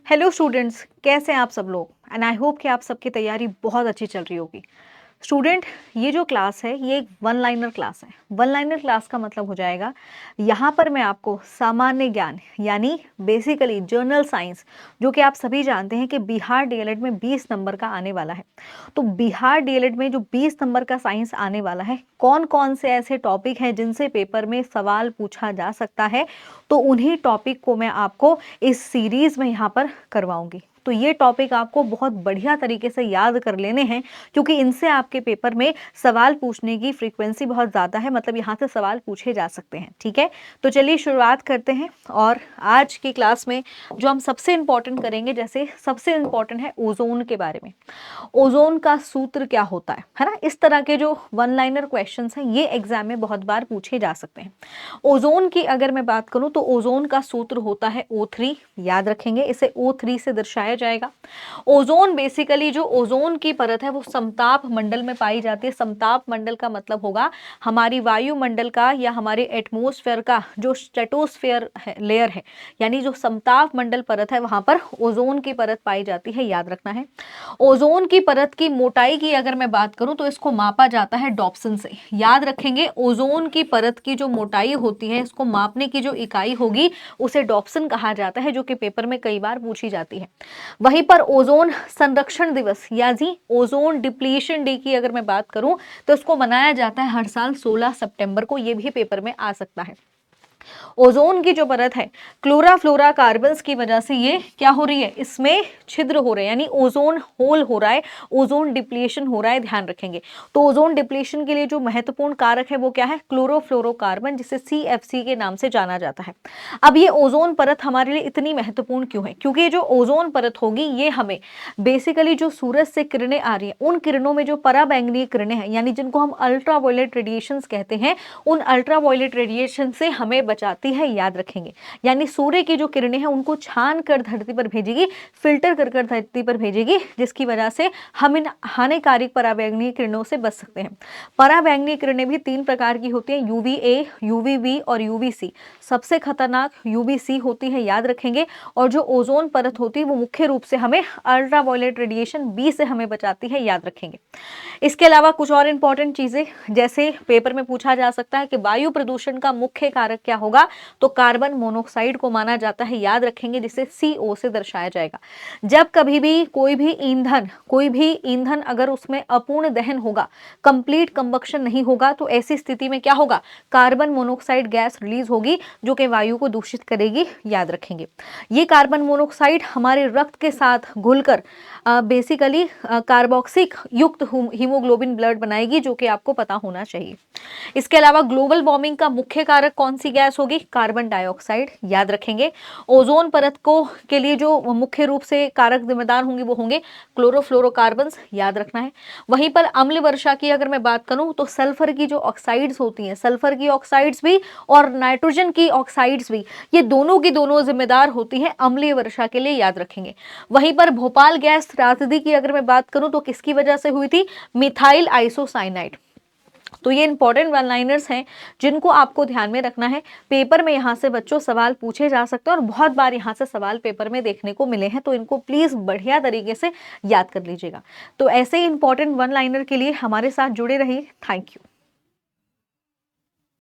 Hello students, कैसे हैं आप सब लोग। एंड आई होप कि आप सबकी तैयारी बहुत अच्छी चल रही होगी। स्टूडेंट, ये जो क्लास है ये एक वन लाइनर क्लास है। वन लाइनर क्लास का मतलब हो जाएगा यहाँ पर मैं आपको सामान्य ज्ञान यानी बेसिकली जर्नल साइंस, जो कि आप सभी जानते हैं कि बिहार डीएलएड में 20 नंबर का आने वाला है। तो बिहार डीएलएड में जो 20 नंबर का साइंस आने वाला है, कौन कौन से ऐसे टॉपिक हैं जिनसे पेपर में सवाल पूछा जा सकता है, तो उन्हीं टॉपिक को मैं आपको इस सीरीज में यहाँ पर करवाऊंगी। तो ये टॉपिक आपको बहुत बढ़िया तरीके से याद कर लेने हैं, क्योंकि इनसे आपके पेपर में सवाल पूछने की फ्रीक्वेंसी बहुत ज़्यादा है, मतलब यहाँ से सवाल पूछे जा सकते हैं। ठीक है, तो चलिए शुरुआत करते हैं। और आज की क्लास में जो हम सबसे इम्पॉर्टेंट करेंगे, जैसे सबसे इम्पॉर्टेंट है ओजोन के बारे में। ओजोन का सूत्र क्या होता है ना। इस तरह के जो वन लाइनर क्वेश्चंस हैं ये एग्जाम में बहुत बार पूछे जा सकते हैं। ओजोन की अगर मैं बात करूं तो ओजोन का सूत्र होता है O3। याद रखेंगे, इसे O3 से दर्शाया जाएगा। ओजोन बेसिकली जो ओजोन की परत है वो समताप मंडल में पाई जाती है। समताप मंडल का मतलब होगा हमारी वायुमंडल का या हमारे एटमॉस्फेयर का जो स्ट्रेटोस्फेयर लेयर है, यानी जो समताप मंडल परत है वहां पर ओजोन की परत पाई जाती है। याद रखना है। ओजोन की परत की मोटाई की अगर मैं बात करूं तो इसको मापा जाता है डॉप्सन से। याद रखेंगे, ओजोन की परत की जो मोटाई होती है इसको मापने की जो इकाई होगी उसे डॉप्सन कहा जाता है, जो कि पेपर में कई बार पूछी जाती है। वहीं पर ओजोन संरक्षण दिवस यानी ओजोन डिप्लीशन डे की अगर मैं बात करूं तो इसको मनाया जाता है हर साल 16 सितंबर को। ये भी पेपर में आ सकता है। ओजोन की जो परत है क्लोरोफ्लोरोकार्बन्स की वजह से ये क्या हो रही है, इसमें छिद्र हो रहे हैं, यानी ओजोन होल हो रहा है, ओजोन डिप्लीशन हो रहा है। ध्यान रखेंगे। तो ओजोन डिप्लीशन के लिए जो महत्वपूर्ण कारक है वो क्या है, क्लोरोफ्लोरोकार्बन, जिसे CFC के नाम से जाना जाता है। अब ये ओजोन परत हमारे लिए इतनी महत्वपूर्ण क्यों है, क्योंकि जो ओजोन परत होगी ये हमें बेसिकली जो सूरज से किरणें आ रही हैं उन किरणों में जो पराबैंगनी किरणें हैं, यानी जिनको हम अल्ट्रावायलेट रेडिएशंस कहते हैं, उन अल्ट्रावायलेट रेडिएशन से हमें बचाती है। याद रखेंगे, यानी सूर्य की जो किरणें हैं उनको छान कर धरती पर भेजेगी, फिल्टर कर कर धरती पर भेजेगी, जिसकी वजह से हम इन हानिकारक पराबैंगनी किरणों से बच सकते हैं। पराबैंगनी किरणें भी 3 प्रकार की होती हैं, UVA, UVB और UVC। सबसे खतरनाक UVC होती है, याद रखेंगे। और जो ओजोन परत होती है वो मुख्य रूप से हमें अल्ट्रावायलेट रेडिएशन B से हमें बचाती है। याद रखेंगे। इसके अलावा कुछ और इंपॉर्टेंट चीजें, जैसे पेपर में पूछा जा सकता है कि वायु प्रदूषण का मुख्य कारक क्या होगा, तो कार्बन मोनोऑक्साइड को माना जाता है। याद रखेंगे, जिसे CO से दर्शाया जाएगा। जब कभी भी कोई भी ईंधन अगर उसमें अपूर्ण दहन होगा, कंप्लीट कंबक्शन नहीं होगा, तो ऐसी स्थिति में क्या होगा, कार्बन मोनोऑक्साइड गैस रिलीज होगी जो कि वायु को दूषित करेगी। याद रखेंगे, ये कार्बन मोनोऑक्साइड हमारे रक्त के साथ घुलकर बेसिकली कार्बोक्सिक युक्त हीमोग्लोबिन ब्लड बनाएगी, जो कि आपको पता होना चाहिए। इसके अलावा ग्लोबल वार्मिंग का मुख्य कारक कौन सी गैस होगी, कार्बन डाइऑक्साइड। याद रखेंगे। ओजोन परत को के लिए जो मुख्य रूप से कारक जिम्मेदार होंगे वो होंगे क्लोरोफ्लोरोकार्बन्स। याद रखना है। वहीं पर अम्ल वर्षा की अगर मैं बात करूं तो सल्फर की जो ऑक्साइड्स होती हैं, सल्फर की ऑक्साइड्स भी और नाइट्रोजन की ऑक्साइड्स भी, ये दोनों की दोनों जिम्मेदार होती हैं अम्लीय वर्षा के लिए। याद रखेंगे। वहीं पर भोपाल गैस त्रासदी की अगर मैं बात करूं तो किसकी वजह से हुई थी, मिथाइल आइसोसाइनाइड। तो ये इंपॉर्टेंट वन लाइनर्स हैं जिनको आपको ध्यान में रखना है। पेपर में यहाँ से बच्चों सवाल पूछे जा सकते हैं और बहुत बार यहाँ से सवाल पेपर में देखने को मिले हैं, तो इनको प्लीज बढ़िया तरीके से याद कर लीजिएगा। तो ऐसे ही इंपॉर्टेंट वन लाइनर के लिए हमारे साथ जुड़े रहिए। Thank you.